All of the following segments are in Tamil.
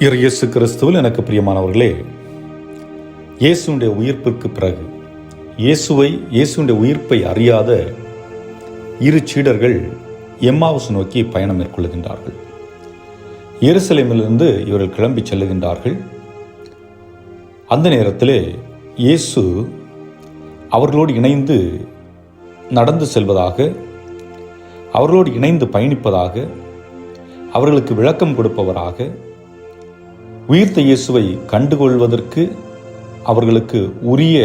இயேசு கிறிஸ்துவில் எனக்கு பிரியமானவர்களே, இயேசுடைய உயிர்ப்பிற்கு பிறகு இயேசுடைய உயிர்ப்பை அறியாத இரு சீடர்கள் எம்மாவுஸ் நோக்கி பயணம் மேற்கொள்கின்றார்கள். எருசலேமிலிருந்து இவர்கள் கிளம்பி செல்லுகின்றார்கள். அந்த நேரத்திலே இயேசு அவர்களோடு இணைந்து நடந்து செல்வதாக, அவர்களோடு இணைந்து பயணிப்பதாக, அவர்களுக்கு விளக்கம் கொடுப்பவராக, உயிர்த்த இயேசுவை கண்டுகொள்வதற்கு அவர்களுக்கு உரிய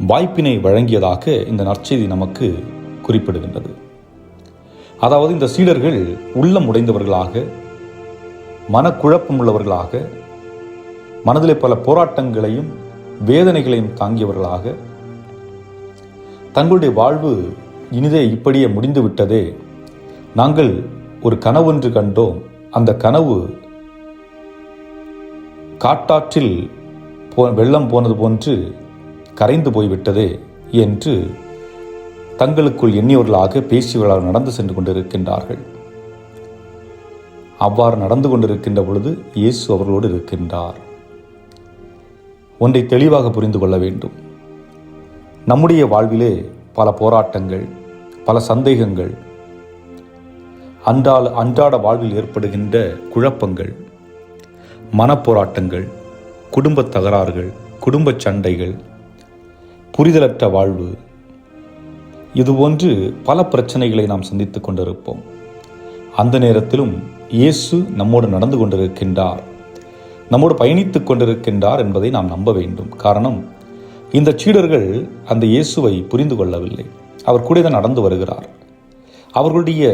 வாய்ப்பினை வழங்கியதாக இந்த நற்செய்தி நமக்கு குறிப்பிடுகின்றது. அதாவது இந்த சீடர்கள் உள்ளம் உடைந்தவர்களாக, மனக்குழப்பம் உள்ளவர்களாக, மனதிலே பல போராட்டங்களையும் வேதனைகளையும் தாங்கியவர்களாக, தங்களுடைய வாழ்வு இனிதே இப்படியே முடிந்து விட்டதே, நாங்கள் ஒரு கனவொன்று கண்டோம், அந்த கனவு காட்டாற்றில் வெள்ளம் போனது போன்று கரைந்து போய்விட்டதே என்று தங்களுக்குள் எண்ணியவர்களாக பேசியவர்களாக நடந்து சென்று கொண்டிருக்கின்றார்கள். அவ்வாறு நடந்து கொண்டிருக்கின்ற பொழுது இயேசு அவர்களோடு இருக்கின்றார். ஒன்றை தெளிவாக புரிந்து கொள்ள வேண்டும். நம்முடைய வாழ்விலே பல போராட்டங்கள், பல சந்தேகங்கள், அன்றாட வாழ்வில் ஏற்படுகின்ற குழப்பங்கள், மனப்போராட்டங்கள், குடும்ப தகராறுகள், குடும்ப சண்டைகள், புரிதலற்ற வாழ்வு, இதுபோன்று பல பிரச்சனைகளை நாம் சந்தித்துக் கொண்டிருப்போம். அந்த நேரத்திலும் இயேசு நம்மோடு நடந்து கொண்டிருக்கின்றார், நம்மோடு பயணித்துக் கொண்டிருக்கின்றார் என்பதை நாம் நம்ப வேண்டும். காரணம், இந்த சீடர்கள் அந்த இயேசுவை புரிந்து கொள்ளவில்லை. அவர் கூட தான் நடந்து வருகிறார், அவர்களுடைய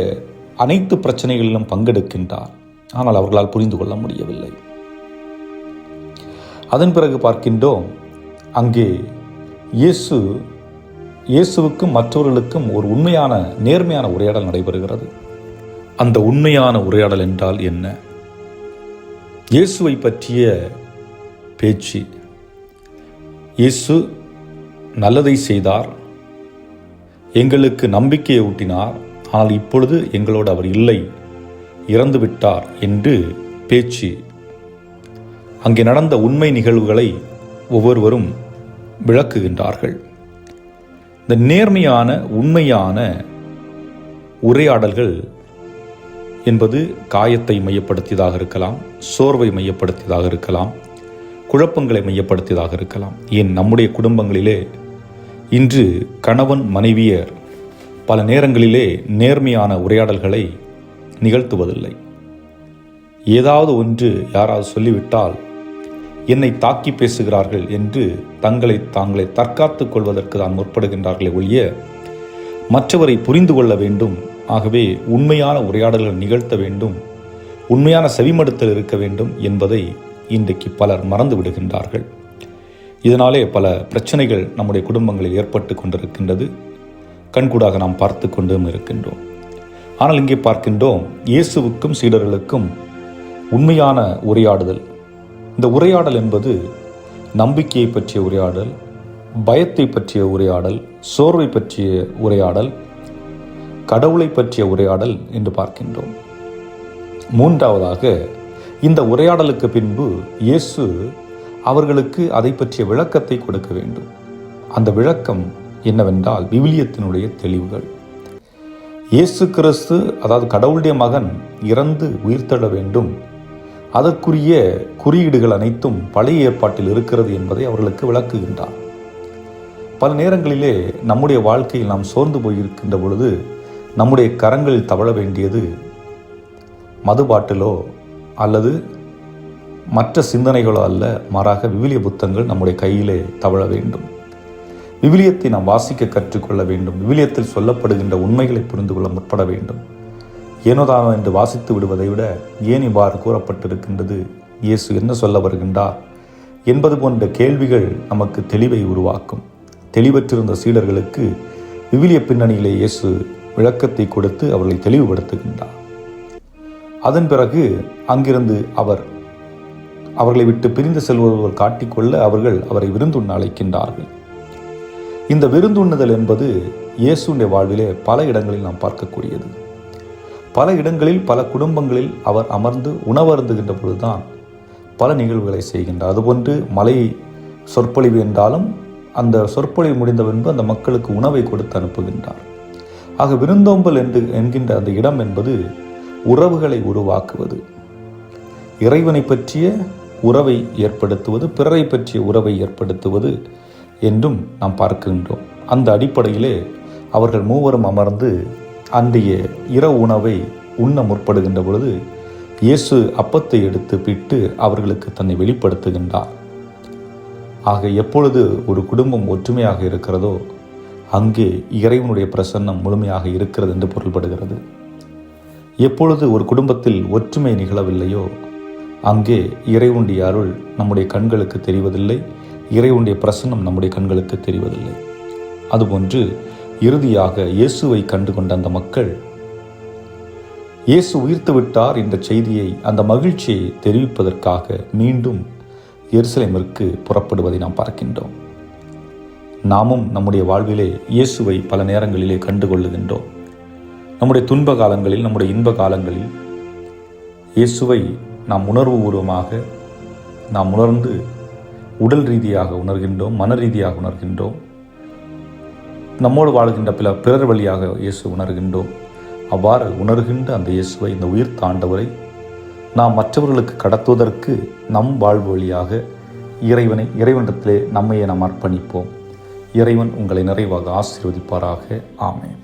அனைத்து பிரச்சனைகளிலும் பங்கெடுக்கின்றார். ஆனால் அவர்களால் புரிந்து கொள்ள முடியவில்லை. அதன் பிறகு பார்க்கின்றோம், அங்கே இயேசுவுக்கும் மற்றவர்களுக்கும் ஒரு உண்மையான நேர்மையான உரையாடல் நடைபெறுகிறது. அந்த உண்மையான உரையாடல் என்றால் என்ன? இயேசுவை பற்றிய பேச்சு. இயேசு நல்லதை செய்தார், எங்களுக்கு நம்பிக்கையை ஊட்டினார், ஆனால் இப்பொழுது எங்களோடு அவர் இல்லை, இறந்து விட்டார் என்று பேச்சு. அங்கே நடந்த உண்மை நிகழ்வுகளை ஒவ்வொருவரும் விளக்குகின்றார்கள். இந்த நேர்மையான உண்மையான உரையாடல்கள் என்பது காயத்தை மையப்படுத்தியதாக இருக்கலாம், சோர்வை மையப்படுத்தியதாக இருக்கலாம், குழப்பங்களை மையப்படுத்தியதாக இருக்கலாம். ஏன் நம்முடைய குடும்பங்களிலே இன்று கணவன் மனைவியர் பல நேரங்களிலே நேர்மையான உரையாடல்களை நிகழ்த்துவதில்லை. ஏதாவது ஒன்று யாராவது சொல்லிவிட்டால் என்னை தாக்கி பேசுகிறார்கள் என்று தாங்களை தற்காத்துக் கொள்வதற்கு தான் முற்படுகின்றார்களே ஒழிய மற்றவரை புரிந்து கொள்ள வேண்டும், ஆகவே உண்மையான உரையாடல்கள் நிகழ்த்த வேண்டும், உண்மையான செவிமடுத்தல் இருக்க வேண்டும் என்பதை இன்றைக்கு பலர் மறந்து விடுகின்றார்கள். இதனாலே பல பிரச்சனைகள் நம்முடைய குடும்பங்களில் ஏற்பட்டு கொண்டிருக்கின்றது. கண்கூடாக நாம் பார்த்து கொண்டும் இருக்கின்றோம். ஆனால் இங்கே பார்க்கின்றோம், இயேசுவுக்கும் சீடர்களுக்கும் உண்மையான உரையாடுதல். இந்த உரையாடல் என்பது நம்பிக்கையை பற்றிய உரையாடல், பயத்தை பற்றிய உரையாடல், சோர்வை பற்றிய உரையாடல், கடவுளை பற்றிய உரையாடல் என்று பார்க்கின்றோம். மூன்றாவதாக, இந்த உரையாடலுக்கு பின்பு இயேசு அவர்களுக்கு அதை பற்றிய விளக்கத்தை கொடுக்க வேண்டும். அந்த விளக்கம் என்னவென்றால் விவிலியத்தினுடைய தெளிவுகள். இயேசு கிறிஸ்து, அதாவது கடவுளுடைய மகன், இறந்து உயிர்த்தெழ வேண்டும், அதற்குரிய குறியீடுகள் அனைத்தும் பழைய ஏற்பாட்டில் இருக்கிறது என்பதை அவர்களுக்கு விளக்குகின்றார். பல நேரங்களிலே நம்முடைய வாழ்க்கையில் நாம் சோர்ந்து போயிருக்கின்ற பொழுது நம்முடைய கரங்களில் தவழ வேண்டியது மதுபாட்டிலோ அல்லது மற்ற சிந்தனைகளோ அல்ல, மாறாக விவிலிய புத்தகங்கள் நம்முடைய கையிலே தவழ வேண்டும். விவிலியத்தை நாம் வாசிக்க கற்றுக்கொள்ள வேண்டும். விவிலியத்தில் சொல்லப்படுகின்ற உண்மைகளை புரிந்து கொள்ள முற்பட வேண்டும். ஏனோதானோ என்று வாசித்து விடுவதை விட ஏன் இவ்வாறு கூறப்பட்டிருக்கின்றது, இயேசு என்ன சொல்ல வருகின்றார் என்பது போன்ற கேள்விகள் நமக்கு தெளிவை உருவாக்கும். தெளிவற்றிருந்த சீடர்களுக்கு விவிலிய பின்னணியிலே இயேசு விளக்கத்தை கொடுத்து அவர்களை தெளிவுபடுத்துகின்றார். அதன் பிறகு அங்கிருந்து அவர்களை விட்டு பிரிந்து செல்வர்கள் காட்டிக்கொள்ள அவரை விருந்துண்ண அழைக்கின்றார்கள். இந்த விருந்துண்ணுதல் என்பது இயேசுடைய வாழ்விலே பல இடங்களில் நாம் பார்க்கக்கூடியது. பல இடங்களில் பல குடும்பங்களில் அவர் அமர்ந்து உணவருந்துகின்ற பொழுதுதான் பல நிகழ்வுகளை செய்கின்றார். அதுபோன்று மலை சொற்பொழிவு என்றாலும் அந்த சொற்பொழிவு முடிந்த பின்பு அந்த மக்களுக்கு உணவை கொடுத்து அனுப்புகின்றார். ஆக விருந்தோம்பல் என்கின்ற அந்த இடம் என்பது உறவுகளை உருவாக்குவது, இறைவனை பற்றிய உறவை ஏற்படுத்துவது, பிறரை பற்றிய உறவை ஏற்படுத்துவது என்றும் நாம் பார்க்கின்றோம். அந்த அடிப்படையிலே அவர்கள் மூவரும் அமர்ந்து அன்றைய இரவு உணவை உண்ண முற்படுகின்ற பொழுது இயேசு அப்பத்தை எடுத்து பிட்டு அவர்களுக்கு தன்னை வெளிப்படுத்துகின்றார். ஆக எப்பொழுது ஒரு குடும்பம் ஒற்றுமையாக இருக்கிறதோ அங்கே இறைவனுடைய பிரசன்னம் முழுமையாக இருக்கிறது என்று பொருள்படுகிறது. எப்பொழுது ஒரு குடும்பத்தில் ஒற்றுமை நிகழவில்லையோ அங்கே இறைவனுடைய அருள் நம்முடைய கண்களுக்கு தெரிவதில்லை, இறைவனுடைய பிரசன்னம் நம்முடைய கண்களுக்கு தெரிவதில்லை. அதுபோன்று இறுதியாக இயேசுவை கண்டு கொண்ட அந்த மக்கள் இயேசு உயிர்த்து விட்டார் என்ற செய்தியை, அந்த மகிழ்ச்சியை தெரிவிப்பதற்காக மீண்டும் எருசலேமிற்கு புறப்படுவதை நாம் பார்க்கின்றோம். நாமும் நம்முடைய வாழ்விலே இயேசுவை பல நேரங்களிலே கண்டுகொள்ளுகின்றோம். நம்முடைய துன்ப காலங்களில், நம்முடைய இன்ப காலங்களில் இயேசுவை நாம் உணர்வுபூர்வமாக நாம் உணர்ந்து உடல் ரீதியாக உணர்கின்றோம், மன ரீதியாக உணர்கின்றோம். நம்மோடு வாழ்கின்ற பிறர் வழியாக இயேசு உணர்கின்றோம். அவ்வாறு உணர்கின்ற அந்த இயேசுவை, இந்த உயிர்த்த ஆண்டவரை நாம் மற்றவர்களுக்கு கடத்துவதற்கு நம் வாழ்வு வழியாக இறைவனிடத்திலே நம்மையே நாம் அர்ப்பணிப்போம். இறைவன் உங்களை நிறைவாக ஆசீர்வதிப்பாராக. ஆமென்.